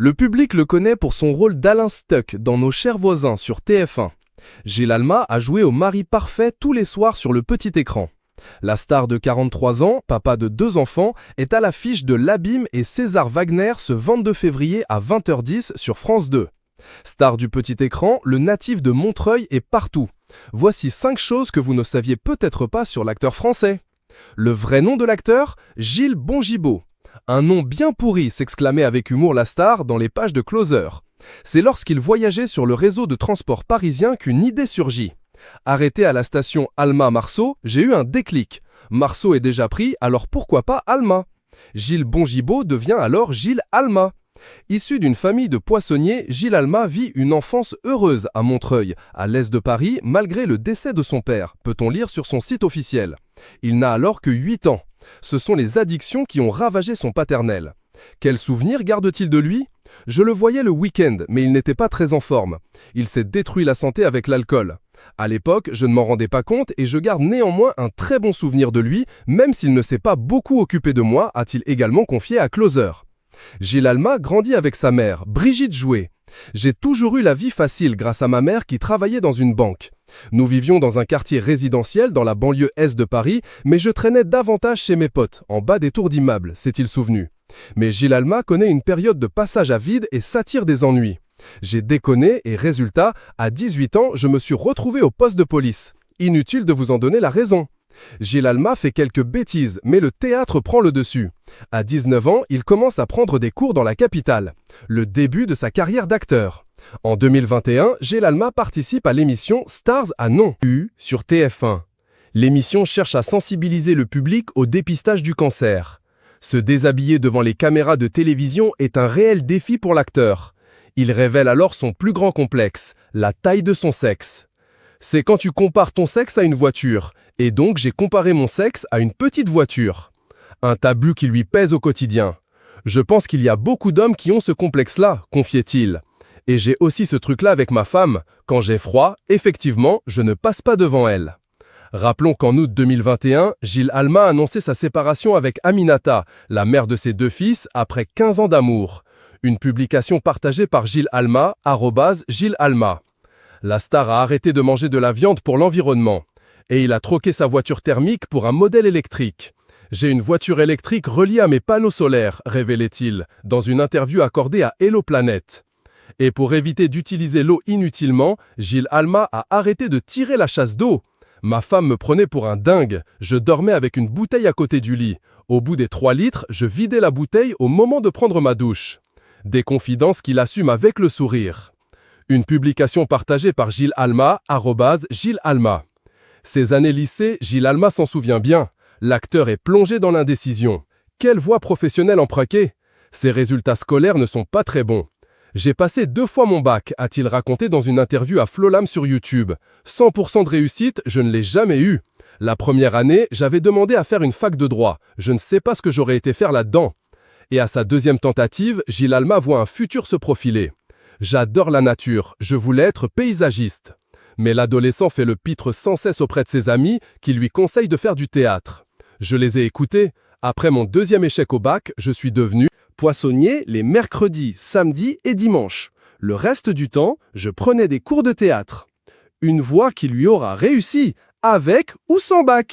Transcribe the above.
Le public le connaît pour son rôle d'Alain Stuck dans Nos chers voisins sur TF1. Gilles Alma a joué au mari parfait tous les soirs sur le petit écran. La star de 43 ans, papa de 2 enfants, est à l'affiche de L'Abîme et César Wagner ce 22 février à 20h10 sur France 2. Star du petit écran, le natif de Montreuil est partout. Voici 5 choses que vous ne saviez peut-être pas sur l'acteur français. Le vrai nom de l'acteur, Gilles Bongibaud. Un nom bien pourri, s'exclamait avec humour la star dans les pages de Closer. C'est lorsqu'il voyageait sur le réseau de transport parisien qu'une idée surgit. Arrêté à la station Alma-Marceau, j'ai eu un déclic. Marceau est déjà pris, alors pourquoi pas Alma? Gilles Bongibaud devient alors Gilles Alma. Issu d'une famille de poissonniers, Gilles Alma vit une enfance heureuse à Montreuil, à l'est de Paris, malgré le décès de son père, peut-on lire sur son site officiel. Il n'a alors que 8 ans. Ce sont les addictions qui ont ravagé son paternel. Quel souvenir garde-t-il de lui? Je le voyais le week-end, mais il n'était pas très en forme. Il s'est détruit la santé avec l'alcool. À l'époque, je ne m'en rendais pas compte et je garde néanmoins un très bon souvenir de lui, même s'il ne s'est pas beaucoup occupé de moi, a-t-il également confié à Closer. Gilles Alma grandit avec sa mère, Brigitte Jouet. J'ai toujours eu la vie facile grâce à ma mère qui travaillait dans une banque. Nous vivions dans un quartier résidentiel dans la banlieue est de Paris, mais je traînais davantage chez mes potes, en bas des tours d'immeubles, s'est-il souvenu. Mais Gilles Alma connaît une période de passage à vide et s'attire des ennuis. J'ai déconné et résultat, à 18 ans, je me suis retrouvé au poste de police. Inutile de vous en donner la raison. Gilles Alma fait quelques bêtises, mais le théâtre prend le dessus. À 19 ans, il commence à prendre des cours dans la capitale. Le début de sa carrière d'acteur. En 2021, Gilles Alma participe à l'émission Stars à nom sur TF1. L'émission cherche à sensibiliser le public au dépistage du cancer. Se déshabiller devant les caméras de télévision est un réel défi pour l'acteur. Il révèle alors son plus grand complexe, la taille de son sexe. C'est quand tu compares ton sexe à une voiture, et donc j'ai comparé mon sexe à une petite voiture. Un tabou qui lui pèse au quotidien. Je pense qu'il y a beaucoup d'hommes qui ont ce complexe-là, confiait-il. Et j'ai aussi ce truc-là avec ma femme, quand j'ai froid, effectivement, je ne passe pas devant elle. Rappelons qu'en août 2021, Gilles Alma a annoncé sa séparation avec Aminata, la mère de ses 2 fils, après 15 ans d'amour. Une publication partagée par Gilles Alma, @Gilles Alma. La star a arrêté de manger de la viande pour l'environnement. Et il a troqué sa voiture thermique pour un modèle électrique. J'ai une voiture électrique reliée à mes panneaux solaires, révélait-il, dans une interview accordée à Hello Planète. Et pour éviter d'utiliser l'eau inutilement, Gilles Alma a arrêté de tirer la chasse d'eau. Ma femme me prenait pour un dingue. Je dormais avec une bouteille à côté du lit. Au bout des 3 litres, je vidais la bouteille au moment de prendre ma douche. Des confidences qu'il assume avec le sourire. Une publication partagée par Gilles Alma, @Gilles Alma. Ces années lycée, Gilles Alma s'en souvient bien. L'acteur est plongé dans l'indécision. Quelle voie professionnelle emprunter? Ses résultats scolaires ne sont pas très bons. J'ai passé 2 fois mon bac, a-t-il raconté dans une interview à Flolam sur YouTube. 100% de réussite, je ne l'ai jamais eu. La première année, j'avais demandé à faire une fac de droit. Je ne sais pas ce que j'aurais été faire là-dedans. Et à sa 2e tentative, Gilles Alma voit un futur se profiler. J'adore la nature, je voulais être paysagiste. Mais l'adolescent fait le pitre sans cesse auprès de ses amis qui lui conseillent de faire du théâtre. Je les ai écoutés. Après mon 2e échec au bac, je suis devenu poissonnier les mercredis, samedis et dimanches. Le reste du temps, je prenais des cours de théâtre. Une voie qui lui aura réussi, avec ou sans bac.